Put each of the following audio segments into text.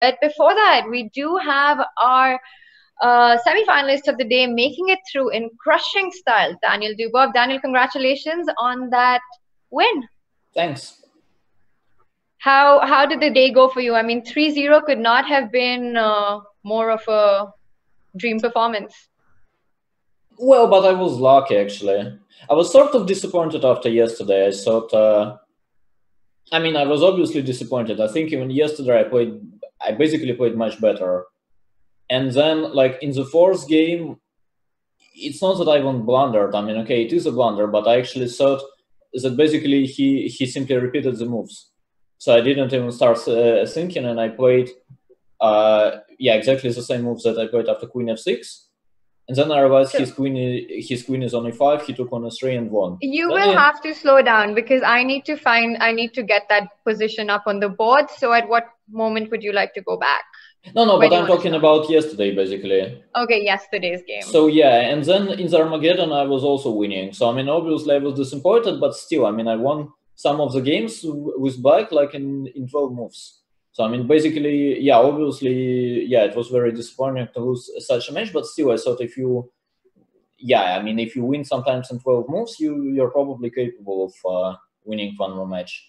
But before that, we do have our semi-finalist of the day making it through in crushing style, Daniil Dubov. Daniil, congratulations on that win. Thanks. How did the day go for you? I mean, 3-0 could not have been more of a dream performance. Well, but I was lucky, actually. I was sort of disappointed after yesterday. I thought, I mean, I was obviously disappointed. I think even yesterday I basically played much better. And then, like, in the fourth game, it's not that I went blundered. I mean, okay, it is a blunder, but I actually thought that basically he simply repeated the moves. So I didn't even start thinking, and I played, yeah, exactly the same moves that I played after Queen F6. And then I realized his queen is on E5. He took on E3 and won. You will have to slow down because I need to get that position up on the board. So at what moment would you like to go back? No, but I'm talking about yesterday, basically. Okay, yesterday's game. So yeah, and then in the Armageddon, I was also winning. So I mean, obviously I was disappointed, but still, I mean, I won some of the games with black, like in 12 moves. So I mean, basically, yeah, obviously, yeah, it was very disappointing to lose such a match, but still, I thought if you, yeah, I mean, if you win sometimes in 12 moves, you're probably capable of winning one more match.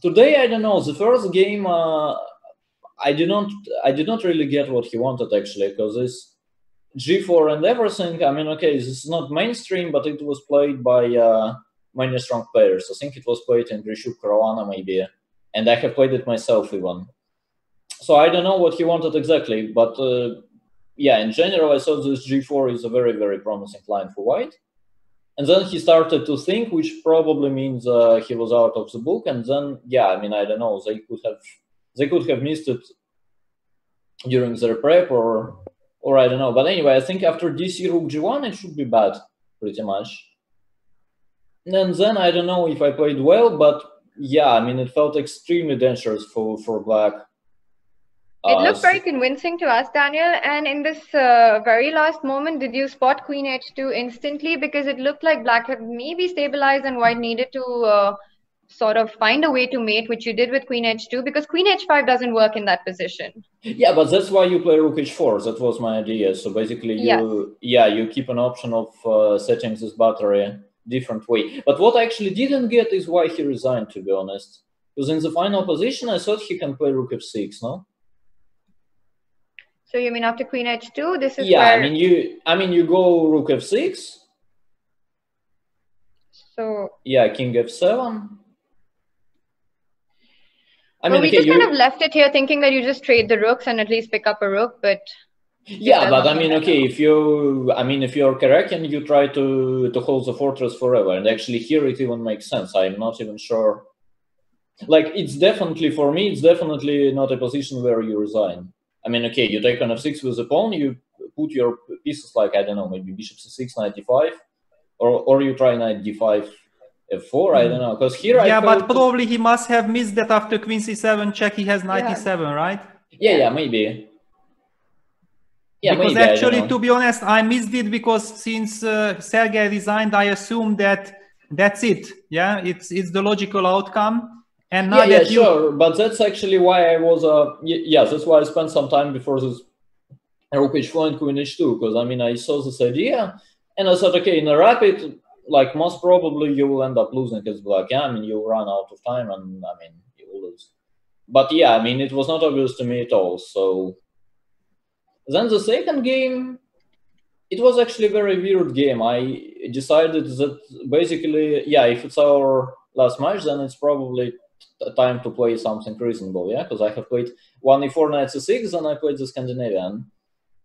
Today, I don't know. The first game, I did not really get what he wanted actually, because this G4 and everything. I mean, okay, this is not mainstream, but it was played by many strong players. I think it was played in Grishuk Caruana maybe, and I have played it myself even. So I don't know what he wanted exactly, but yeah, in general, I thought this G4 is a very, very promising line for white. And then he started to think, which probably means he was out of the book. And then, yeah, I mean, I don't know, they could have missed it during their prep or I don't know. But anyway, I think after DC Rook G1, it should be bad, pretty much. And then I don't know if I played well, but yeah, I mean, it felt extremely dangerous for black. It looked very convincing to us, Daniel. And in this very last moment, did you spot Queen H2 instantly? Because it looked like black had maybe stabilized and white needed to sort of find a way to mate, which you did with Queen H2, because Queen H5 doesn't work in that position. Yeah, but that's why you play Rook H4. That was my idea. So basically, you keep an option of setting this battery different way. But what I actually didn't get is why he resigned, to be honest. Because in the final position, I thought he can play Rook F6, no? So you mean after Queen H2, this is where... I mean you go Rook F6. So yeah, King F7. I mean, we just kind of left it here thinking that you just trade the rooks and at least pick up a rook, but yeah, but I mean, okay, if you're Karjakin, you try to hold the fortress forever, and actually here it even makes sense. I'm not even sure. Like, it's definitely, for me, it's definitely not a position where you resign. I mean, okay, you take on F6 with the pawn, you put your pieces like, I don't know, maybe bishop C6, knight D5, or you try knight D5, F4, I don't know, because here but probably he must have missed that after Queen C7 check, he has knight E7, right? Yeah, maybe. Yeah, because maybe, actually, to be honest, I missed it because since Sergey resigned, I assumed that that's it. Yeah, it's the logical outcome. And now sure, but that's actually why I was that's why I spent some time before this Rook H4 and Queen H2, because I mean I saw this idea and I thought, okay, in a rapid, like most probably you will end up losing against black. Yeah, I mean you run out of time and I mean you will lose. But yeah, I mean it was not obvious to me at all. So then the second game, it was actually a very weird game. I decided that basically, yeah, if it's our last match, then it's probably time to play something reasonable, yeah, because I have played one E4 knight C6 and I played the Scandinavian,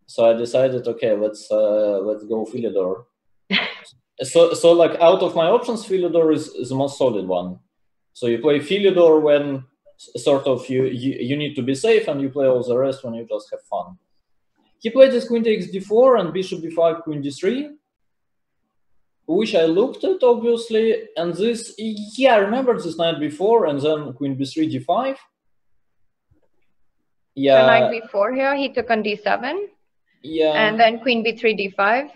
so I decided, okay, let's go Philidor. so like out of my options, Philidor is the most solid one. So you play Philidor when sort of you need to be safe, and you play all the rest when you just have fun. He played this Queen takes D4 and Bishop D5, Queen D3. Which I looked at, obviously, and this, yeah, I remember this knight B4, and then Queen B3, D5. Yeah. So knight B4 here, he took on D7. Yeah. And then Queen B3, D5.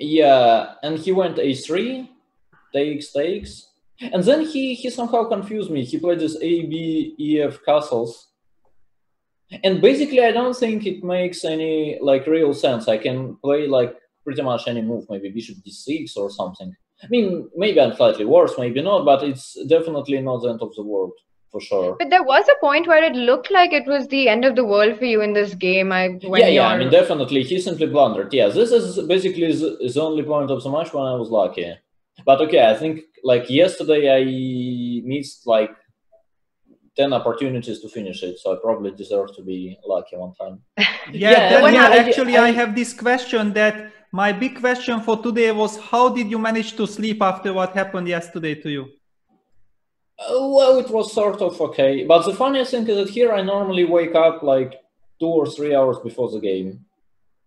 Yeah, and he went A3, takes. And then he somehow confused me. He played this A, B, E, F castles. And basically, I don't think it makes any like real sense. I can play like pretty much any move, maybe bishop d6 or something. I mean, maybe I'm slightly worse, maybe not, but it's definitely not the end of the world, for sure. But there was a point where it looked like it was the end of the world for you in this game. I mean, definitely, he simply blundered. Yeah, this is basically the only point of the match when I was lucky. But okay, I think like yesterday I missed like 10 opportunities to finish it, so I probably deserve to be lucky one time. Actually, I have this question that my big question for today was, how did you manage to sleep after what happened yesterday to you? Well, it was sort of okay. But the funniest thing is that here I normally wake up like 2 or 3 hours before the game.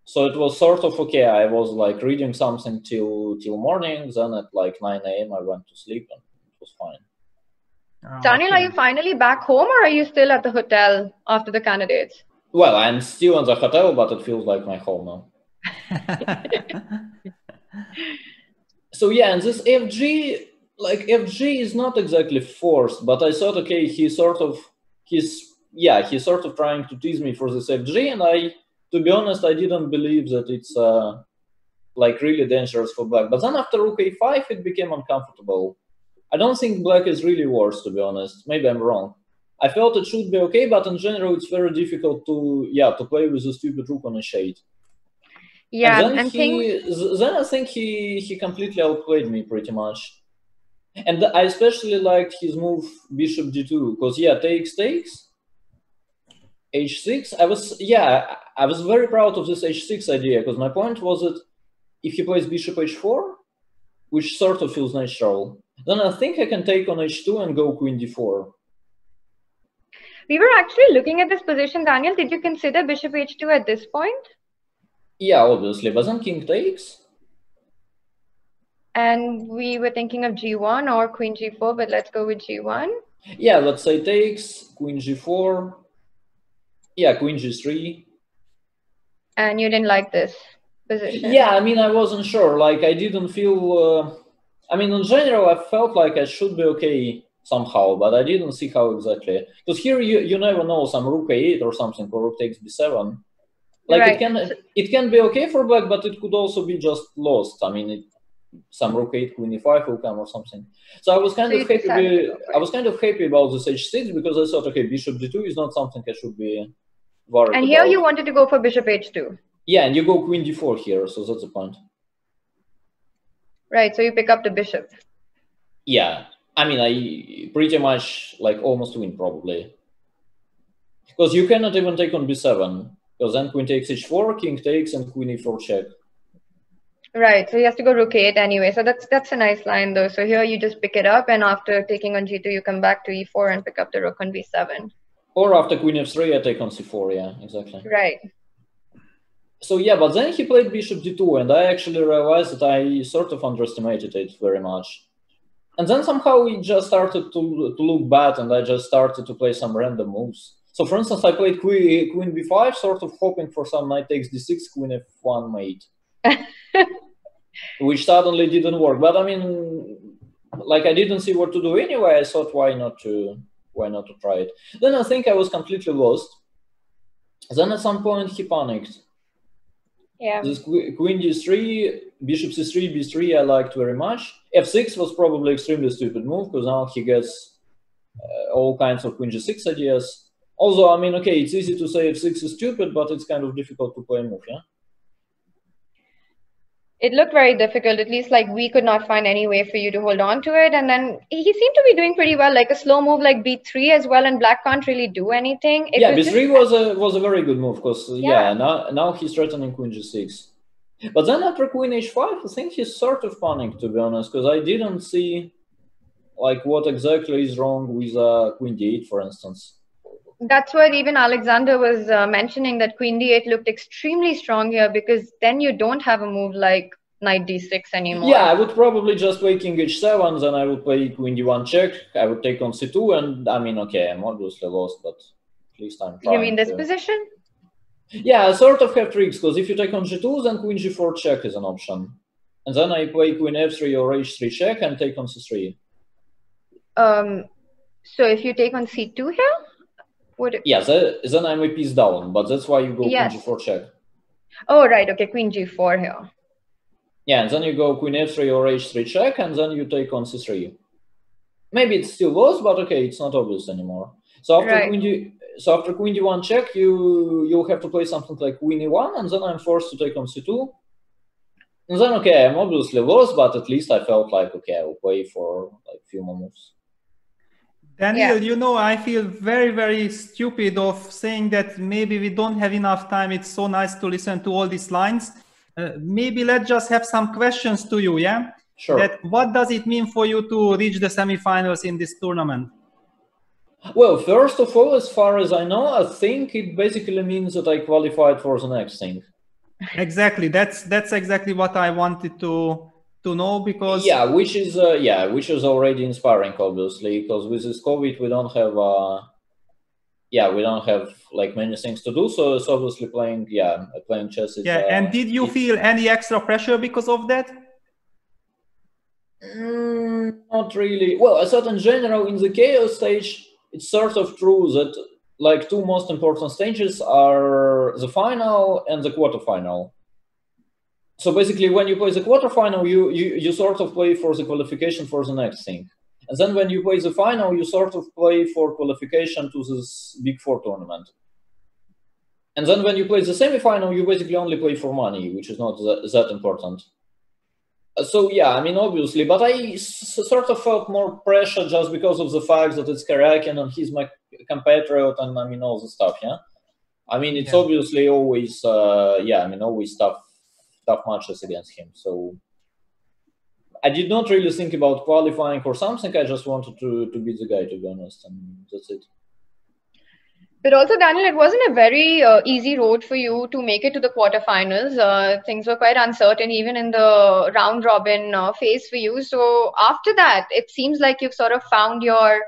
So it was sort of okay. I was like reading something till morning, then at like 9 a.m. I went to sleep and it was fine. Daniil, are you finally back home or are you still at the hotel after the candidates? Well, I'm still in the hotel, but it feels like my home now. So yeah, and this FG, like FG is not exactly forced, but I thought, okay, he's sort of trying to tease me for this FG, and to be honest, I didn't believe that it's like really dangerous for black. But then after rook a5, it became uncomfortable. I don't think black is really worse, to be honest. Maybe I'm wrong. I felt it should be okay, but in general, it's very difficult to play with a stupid rook on a shade. Yeah, and then I think he completely outplayed me pretty much. And I especially liked his move bishop d2 because takes h6. I was very proud of this h6 idea because my point was that if he plays bishop h4, which sort of feels natural, then I think I can take on h2 and go queen d4. We were actually looking at this position, Daniil. Did you consider bishop h2 at this point? Yeah, obviously, but then king takes. And we were thinking of g1 or queen g4, but let's go with g1. Yeah, let's say takes, queen g4. Yeah, queen g3. And you didn't like this position? Yeah, I mean, I wasn't sure. Like, I didn't feel... I mean, in general, I felt like I should be okay somehow, but I didn't see how exactly. Because here you never know, some rook a8 or something, or rook takes b7. Like, right. It can be okay for black, but it could also be just lost. I mean, some rook 8, queen e5 will come or something. So I was kind of happy. I was kind of happy about this h6 because I thought, okay, bishop d2 is not something I should be worried And here about. you wanted to go for bishop h2. Yeah, and you go queen d4 here, so that's the point. Right, so you pick up the bishop. Yeah, I mean, I pretty much like almost win probably. Because you cannot even take on b7. Because then queen takes h4, king takes, and queen e4 check. Right, so he has to go rook 8 anyway. So that's a nice line though. So here you just pick it up, and after taking on g2, you come back to e4 and pick up the rook on b7. Or after queen f3, I take on c4, yeah, exactly. Right. So yeah, but then he played bishop d2, and I actually realized that I sort of underestimated it very much. And then somehow it just started to look bad, and I just started to play some random moves. So for instance, I played queen b5, sort of hoping for some knight takes d6, queen f1 mate. Which suddenly didn't work. But I mean, like I didn't see what to do anyway. I thought, why not to try it? Then I think I was completely lost. Then at some point he panicked. Yeah. This queen d3, bishop c3, b3 I liked very much. f6 was probably extremely stupid move because now he gets all kinds of queen g6 ideas. Although, I mean, okay, it's easy to say f6 is stupid, but it's kind of difficult to play a move, yeah? It looked very difficult, at least like we could not find any way for you to hold on to it. And then he seemed to be doing pretty well, like a slow move like b3 as well, and black can't really do anything. Yeah, b3 was a very good move because, yeah, now he's threatening queen g6. But then after queen h5, I think he's sort of panicked, to be honest, because I didn't see like what exactly is wrong with queen d8, for instance. That's what even Alexander was mentioning, that queen d8 looked extremely strong here because then you don't have a move like knight d6 anymore. Yeah, I would probably just play king h7, then I would play queen d1 check, I would take on c2, and I mean, okay, I'm obviously lost, but at least I'm trying. You mean this position? Yeah, I sort of have tricks, because if you take on g2, then queen g4 check is an option. And then I play queen f3 or h3 check and take on c3. So if you take on c2 here? Yeah, then MVP is down, but that's why you go queen g4 check. Oh, right. Okay, queen g4 here. Yeah, and then you go queen f3 or h3 check, and then you take on c3. Maybe it still was, but okay, it's not obvious anymore. So after queen d1 check, you'll have to play something like queen e1, and then I'm forced to take on c2. And then okay, I'm obviously lost, but at least I felt like okay, I will play for like a few more moves. Daniil, you know, I feel very, very stupid of saying that maybe we don't have enough time. It's so nice to listen to all these lines. Maybe let's just have some questions to you, yeah? Sure. What does it mean for you to reach the semifinals in this tournament? Well, first of all, as far as I know, I think it basically means that I qualified for the next thing. Exactly. That's exactly what I wanted to know, because which is already inspiring, obviously, because with this COVID we don't have like many things to do, so it's obviously playing chess is and did you feel any extra pressure because of that? Not really. Well, I thought in general in the chaos stage it's sort of true that like two most important stages are the final and the quarterfinal. So basically, when you play the quarterfinal, you sort of play for the qualification for the next thing. And then when you play the final, you sort of play for qualification to this Big Four tournament. And then when you play the semifinal, you basically only play for money, which is not that important. So yeah, I mean, obviously, but I sort of felt more pressure just because of the fact that it's Karjakin and he's my compatriot, and I mean all the stuff. Yeah, I mean it's obviously always always tough matches against him. So I did not really think about qualifying or something. I just wanted to beat the guy, to be honest, and that's it. But also, Daniil, it wasn't a very easy road for you to make it to the quarterfinals. Things were quite uncertain, even in the round robin phase for you. So after that, it seems like you've sort of found your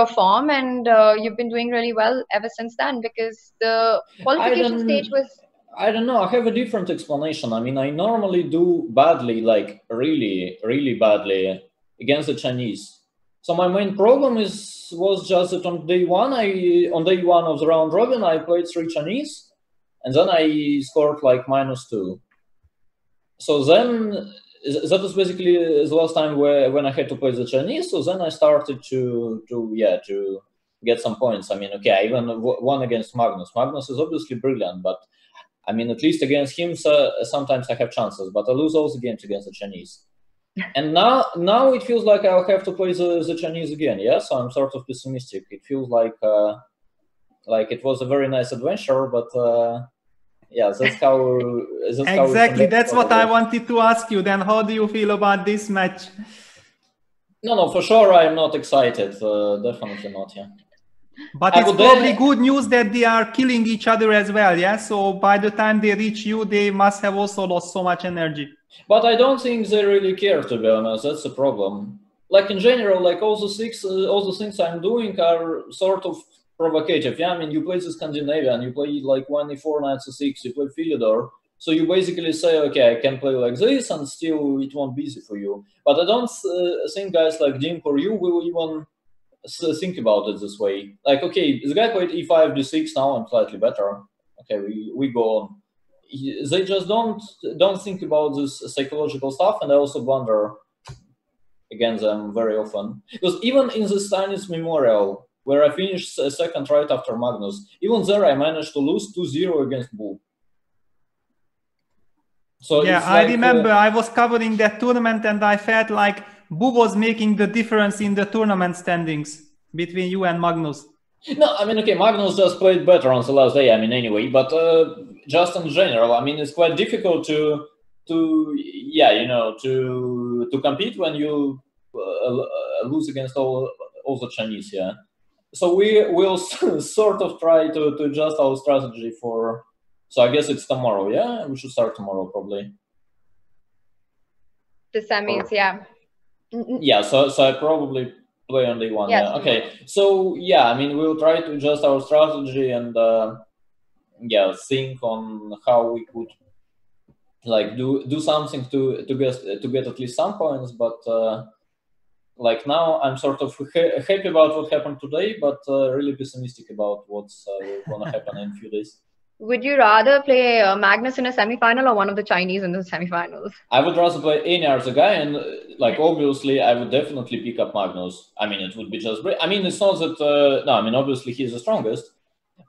form, and you've been doing really well ever since then, because the qualification stage was... I don't know. I have a different explanation. I mean, I normally do badly, like really, really badly against the Chinese. So my main problem was just that on day one of the round robin, I played 3 Chinese, and then I scored like -2. So then that was basically the last time when I had to play the Chinese. So then I started to get some points. I mean, okay, I even won against Magnus. Magnus is obviously brilliant, but I mean, at least against him, sometimes I have chances, but I lose all the games against the Chinese. And now it feels like I'll have to play the Chinese again. Yeah, so I'm sort of pessimistic. It feels like it was a very nice adventure, but yeah, that's how. Exactly, that's what I wanted to ask you. Then, how do you feel about this match? No, for sure, I'm not excited. Definitely not. Yeah. But it's probably good news that they are killing each other as well, yeah? So by the time they reach you, they must have also lost so much energy. But I don't think they really care, to be honest. That's the problem. Like in general, like all the things I'm doing are sort of provocative. Yeah, I mean, you play the Scandinavian, you play like 1e4, knight c6, you play Fyodor. So you basically say, okay, I can play like this, and still it won't be easy for you. But I don't think guys like Dink or you will even think about it this way. Like, okay, this guy played e5, d6, now I'm slightly better. Okay, we go on. They just don't think about this psychological stuff, and I also blunder against them very often. Because even in the Stanis Memorial, where I finished second right after Magnus, even there I managed to lose 2-0 against Bull. So yeah, I remember I was covering that tournament, and I felt like Bu was making the difference in the tournament standings between you and Magnus. No, I mean, okay, Magnus just played better on the last day, I mean, anyway, but just in general, I mean, it's quite difficult to compete when you lose against all the Chinese, yeah. So we will sort of try to adjust our strategy for, so I guess it's tomorrow, yeah? We should start tomorrow, probably. The semis, yeah. Yeah, so I probably play on day one. Yes, yeah. Okay. So yeah, I mean, we'll try to adjust our strategy and think on how we could like do something to get at least some points. But like now I'm sort of happy about what happened today, but really pessimistic about what's going to happen in a few days. Would you rather play Magnus in a semifinal or one of the Chinese in the semifinals? I would rather play any other guy, and like obviously I would definitely pick up Magnus. I mean, it would be just great. I mean, it's not that no, I mean obviously he's the strongest,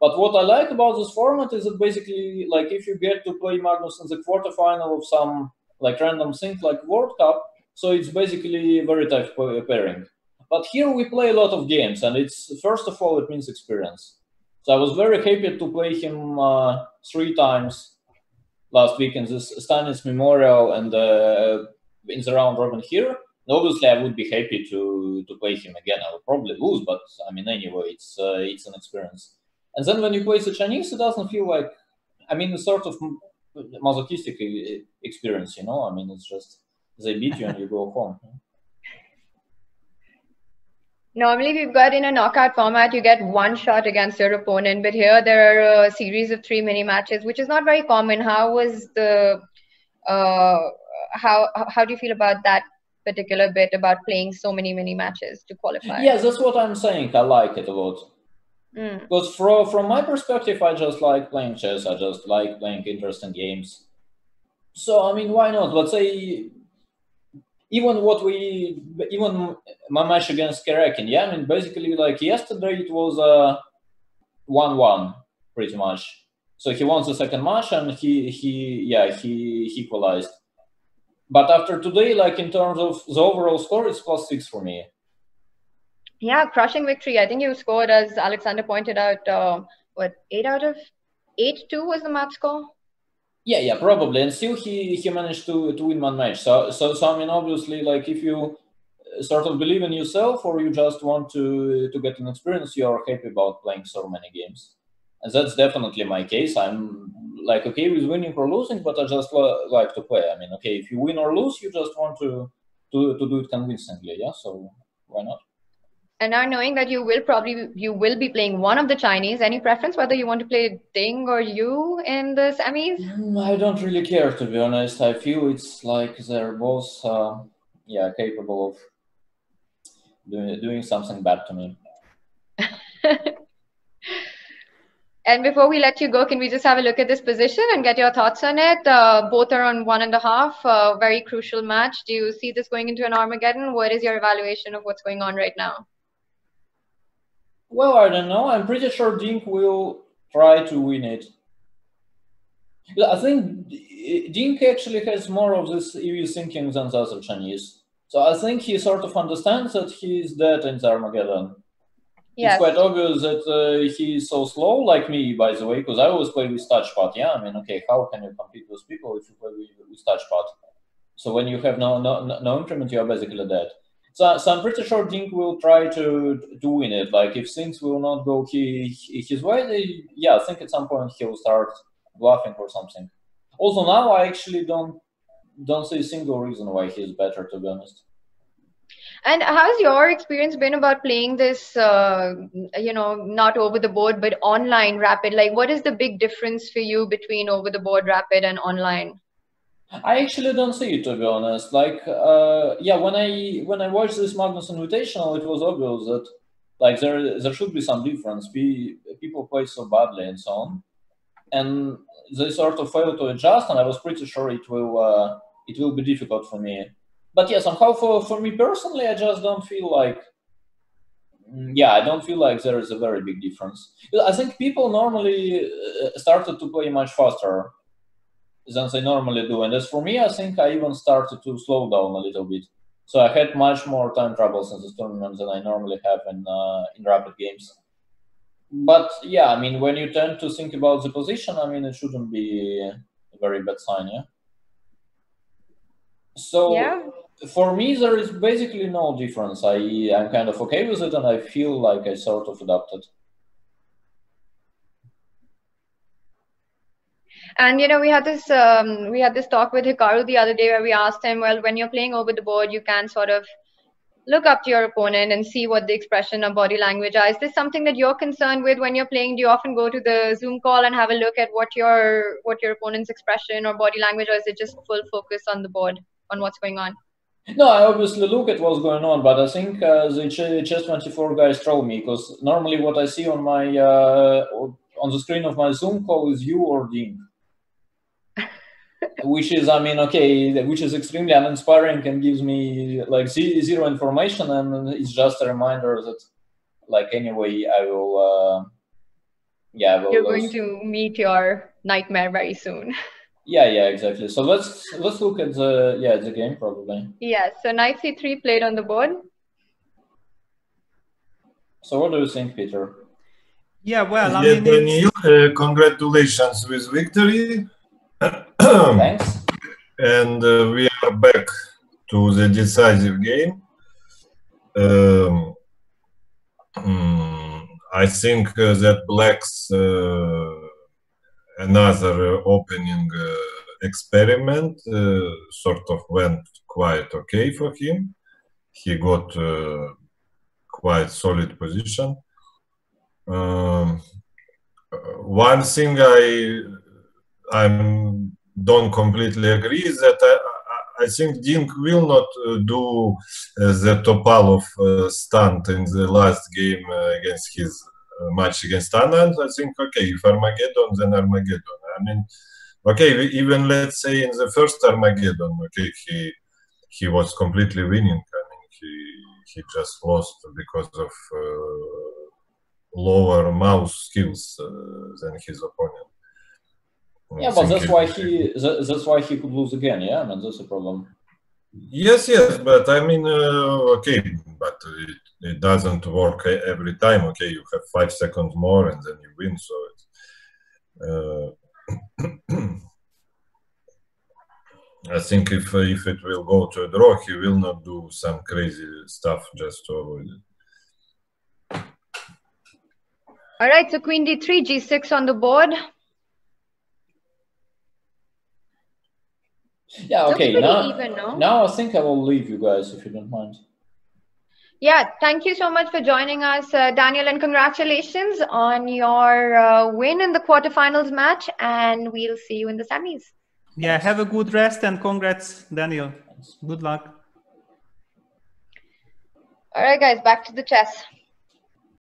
but what I like about this format is that basically like if you get to play Magnus in the quarterfinal of some like random thing like World Cup, so it's basically a very tough pairing. But here we play a lot of games, and it's first of all it means experience. So I was very happy to play him 3 times last week in this Stanis Memorial and in the round robin here. And obviously, I would be happy to play him again. I would probably lose, but I mean, anyway, it's an experience. And then when you play the Chinese, it doesn't feel like, I mean, it's sort of masochistic experience, you know? I mean, it's just they beat you and you go home. Normally, we've got in a knockout format, you get one shot against your opponent, but here there are a series of 3 mini matches, which is not very common. How was the how do you feel about that particular bit about playing so many mini matches to qualify? Yeah, that's what I'm saying. I like it a lot. Because from my perspective, I just like playing chess. I just like playing interesting games. So I mean, why not? Let's say. Even my match against Karjakin, yeah, I mean, basically, like yesterday, it was 1-1, pretty much. So he won the second match, and he equalized. But after today, like in terms of the overall score, it's +6 for me. Yeah, crushing victory. I think you scored, as Alexander pointed out, what, 8 out of 8-2 was the match score? Yeah, probably, and still he managed to win one match. So I mean, obviously, like if you sort of believe in yourself or you just want to get an experience, you are happy about playing so many games, and that's definitely my case. I'm like okay with winning or losing, but I just like to play. I mean, okay, if you win or lose, you just want to do it convincingly, yeah. So why not? And now knowing that you will be playing one of the Chinese, any preference whether you want to play Ding or Yu in the semis? I don't really care, to be honest. I feel it's like they're both capable of doing something bad to me. And before we let you go, can we just have a look at this position and get your thoughts on it? Both are on 1.5, very crucial match. Do you see this going into an Armageddon? What is your evaluation of what's going on right now? Well, I don't know. I'm pretty sure Dink will try to win it. I think Dink actually has more of this EV thinking than the other Chinese. So I think he sort of understands that he's dead in the Armageddon. Yes. It's quite obvious that he's so slow, like me, by the way, because I always play with touchpad. Yeah, I mean, okay, how can you compete with people if you play with touchpad? So when you have no increment, you're basically dead. So I'm pretty sure Dink will try to win it. Like if things will not go his way, I think at some point he'll start bluffing or something. Also now I actually don't see a single reason why he's better, to be honest. And how's your experience been about playing this, not over the board, but online Rapid? Like, what is the big difference for you between over the board Rapid and online? I actually don't see it, to be honest. Like, when I watched this Magnus Invitational, it was obvious that like there should be some difference. People play so badly and so on, and they sort of failed to adjust. And I was pretty sure it will be difficult for me. But yeah, somehow for me personally, I just don't feel like. I don't feel like there is a very big difference. I think people normally started to play much faster than they normally do. And as for me, I think I even started to slow down a little bit. So I had much more time troubles in this tournament than I normally have in Rapid games. But yeah, I mean, when you tend to think about the position, I mean, it shouldn't be a very bad sign, yeah? So for me, there is basically no difference. I'm kind of okay with it, and I feel like I sort of adapted. And we had this talk with Hikaru the other day where we asked him, well, when you're playing over the board, you can sort of look up to your opponent and see what the expression of body language are. Is this something that you're concerned with when you're playing? Do you often go to the Zoom call and have a look at what your opponent's expression or body language, or is it just full focus on the board, on what's going on? No, I obviously look at what's going on, but I think the chess24 guys troll me, because normally what I see on my on the screen of my Zoom call is you or Dean. Which is, I mean, okay, which is extremely uninspiring and gives me like zero information, and it's just a reminder that, like, anyway, I will. Yeah, you're going to meet your nightmare very soon. Yeah, exactly. So let's look at the game probably. Yeah. So knight c3 played on the board. So what do you think, Peter? Yeah, well, I mean, Daniil, congratulations with victory. Thanks. And we are back to the decisive game. I think that Black's another opening experiment sort of went quite okay for him. He got quite solid position. One thing I don't completely agree is that I think Dink will not do the Topalov stunt in the last game against his match against Anand. I think, okay, if Armageddon, then Armageddon. I mean, okay, even let's say in the first Armageddon, okay, he was completely winning. I mean, he just lost because of lower mouse skills than his opponent. Yeah, but that's why he could lose again. Yeah, I mean, that's a problem. Yes, but I mean, okay, but it doesn't work every time. Okay, you have 5 seconds more and then you win. So it's, I think if it will go to a draw, he will not do some crazy stuff just to avoid it. All right, so queen d3, g6 on the board. Yeah, okay. Now I think I will leave you guys if you don't mind. Yeah, thank you so much for joining us, Daniil, and congratulations on your win in the quarterfinals match, and we'll see you in the semis. Yeah, have a good rest and congrats, Daniil. Good luck. All right, guys, back to the chess.